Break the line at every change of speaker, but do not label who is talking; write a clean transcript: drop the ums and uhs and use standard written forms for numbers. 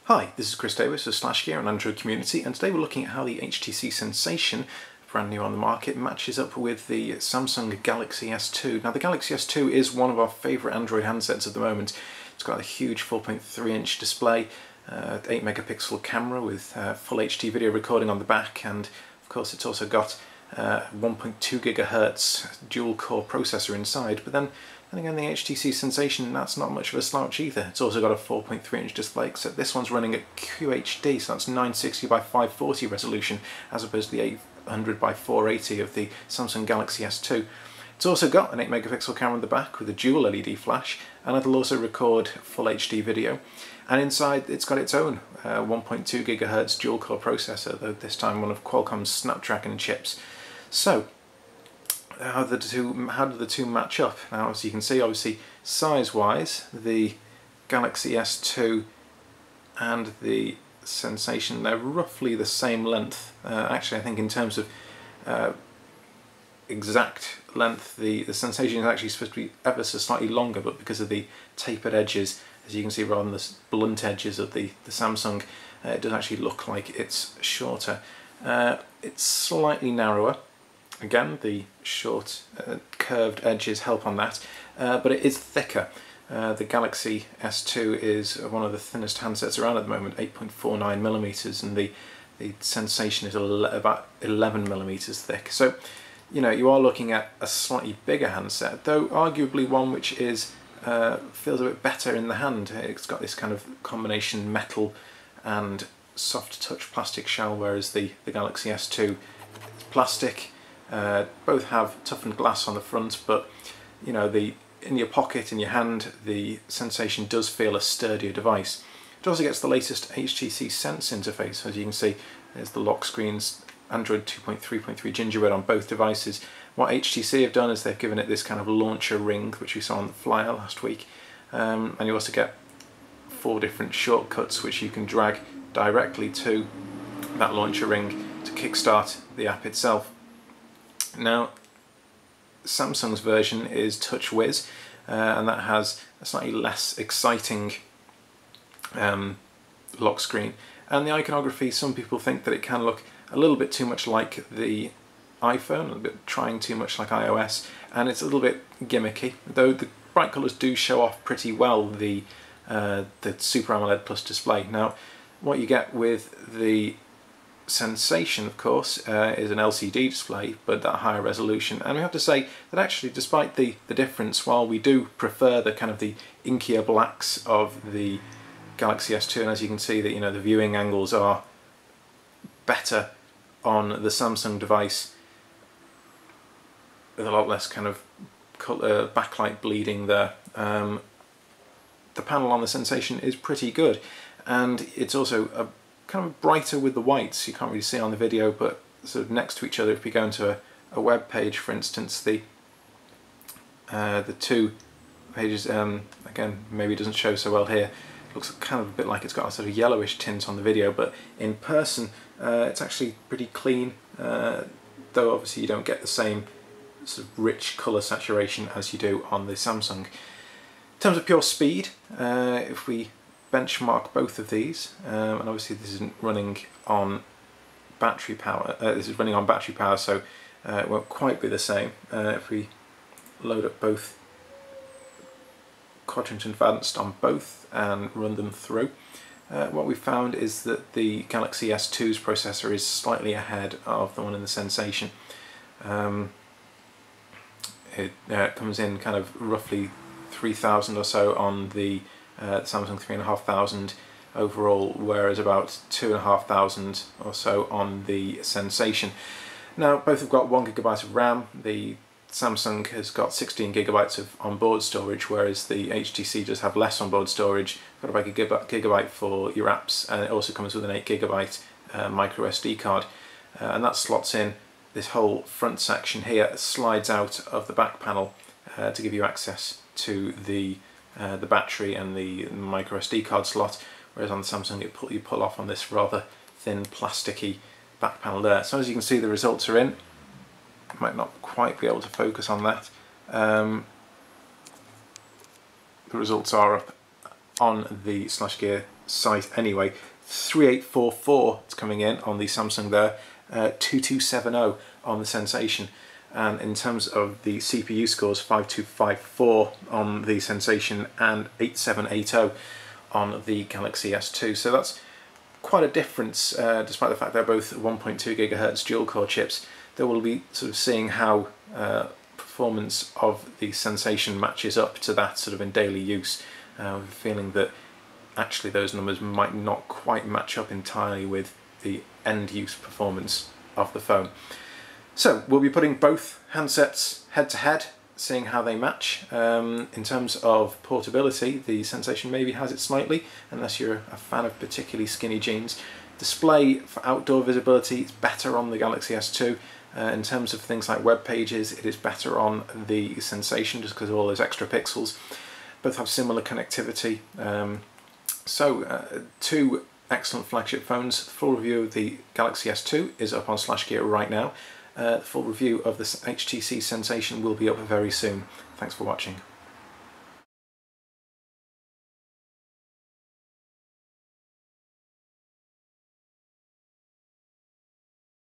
Hi, this is Chris Davis of Gear and Android Community, and today we're looking at how the HTC Sensation, brand new on the market, matches up with the Samsung Galaxy S2. Now the Galaxy S2 is one of our favourite Android handsets at the moment. It's got a huge 4.3-inch display, 8-megapixel camera with full HD video recording on the back, and of course it's also got 1.2 GHz dual-core processor inside. But then again, the HTC Sensation, that's not much of a slouch either. It's also got a 4.3-inch display, except this one's running at QHD, so that's 960 by 540 resolution, as opposed to the 800 by 480 of the Samsung Galaxy S2. It's also got an 8-megapixel camera in the back with a dual LED flash, and it'll also record full HD video. And inside, it's got its own 1.2 GHz dual-core processor, though this time one of Qualcomm's Snapdragon chips. So, how do the two match up? Now, as you can see, obviously size-wise, the Galaxy S2 and the Sensation, they're roughly the same length. Actually, I think in terms of exact length, the Sensation is actually supposed to be ever so slightly longer, but because of the tapered edges, as you can see, rather than the blunt edges of the Samsung, it does actually look like it's shorter. It's slightly narrower. Again, the short curved edges help on that, but it is thicker. The Galaxy S2 is one of the thinnest handsets around at the moment, 8.49mm, and the Sensation is about 11mm thick. So, you know, you are looking at a slightly bigger handset, though arguably one which is feels a bit better in the hand. It's got this kind of combination metal and soft touch plastic shell, whereas the Galaxy S2 is plastic. Both have toughened glass on the front, but you know, in your pocket, in your hand, the Sensation does feel a sturdier device. It also gets the latest HTC Sense interface. As you can see, there's the lock screens, Android 2.3.3 Gingerbread on both devices. What HTC have done is they've given it this kind of launcher ring, which we saw on the flyer last week, and you also get 4 different shortcuts which you can drag directly to that launcher ring to kickstart the app itself. Now, Samsung's version is TouchWiz, and that has a slightly less exciting lock screen. And the iconography, some people think that it can look a little bit too much like the iPhone, a little bit trying too much like iOS, and it's a little bit gimmicky, though the bright colours do show off pretty well the Super AMOLED Plus display. Now, what you get with the Sensation, of course, is an LCD display, but at a higher resolution. And we have to say that actually, despite the difference, while we do prefer the kind of the inkier blacks of the Galaxy S2, and as you can see, that, you know, the viewing angles are better on the Samsung device, with a lot less kind of backlight bleeding there. The panel on the Sensation is pretty good, and it's also kind of brighter with the whites. You can't really see on the video, but sort of next to each other, if we go into a web page, for instance, the two pages, again, maybe it doesn't show so well here, it looks kind of a bit like it's got a sort of yellowish tint on the video, but in person it's actually pretty clean, though obviously you don't get the same sort of rich colour saturation as you do on the Samsung. In terms of pure speed, if we benchmark both of these, and obviously this isn't running on battery power, this is running on battery power, so it won't quite be the same. If we load up both Quadrant Advanced on both and run them through, what we found is that the Galaxy S2's processor is slightly ahead of the one in the Sensation. It comes in kind of roughly 3,000 or so on the Samsung 3,500 overall, whereas about 2,500 or so on the Sensation. Now, both have got 1 GB of RAM. The Samsung has got 16 GB of onboard storage, whereas the HTC does have less onboard storage. Got about a gigabyte for your apps, and it also comes with an 8 GB micro SD card, and that slots in this whole front section here. It slides out of the back panel to give you access to the battery and the micro SD card slot, whereas on the Samsung you pull off on this rather thin plasticky back panel there. So as you can see, the results are in. Might not quite be able to focus on that. The results are up on the Gear site anyway. 3844 it's coming in on the Samsung there, 2270 on the Sensation, and in terms of the CPU scores, 5254 on the Sensation and 8780 on the Galaxy S2. So that's quite a difference, despite the fact they're both 1.2 GHz dual core chips. They will be sort of seeing how performance of the Sensation matches up to that sort of in daily use. Feeling that actually those numbers might not quite match up entirely with the end use performance of the phone. So we'll be putting both handsets head to head, seeing how they match. In terms of portability, the Sensation maybe has it slightly, unless you're a fan of particularly skinny jeans. Display for outdoor visibility is better on the Galaxy S2. In terms of things like web pages, it is better on the Sensation just because of all those extra pixels. Both have similar connectivity. Two excellent flagship phones. The full review of the Galaxy S2 is up on /gear right now. The full review of the HTC Sensation will be up very soon. Thanks for watching.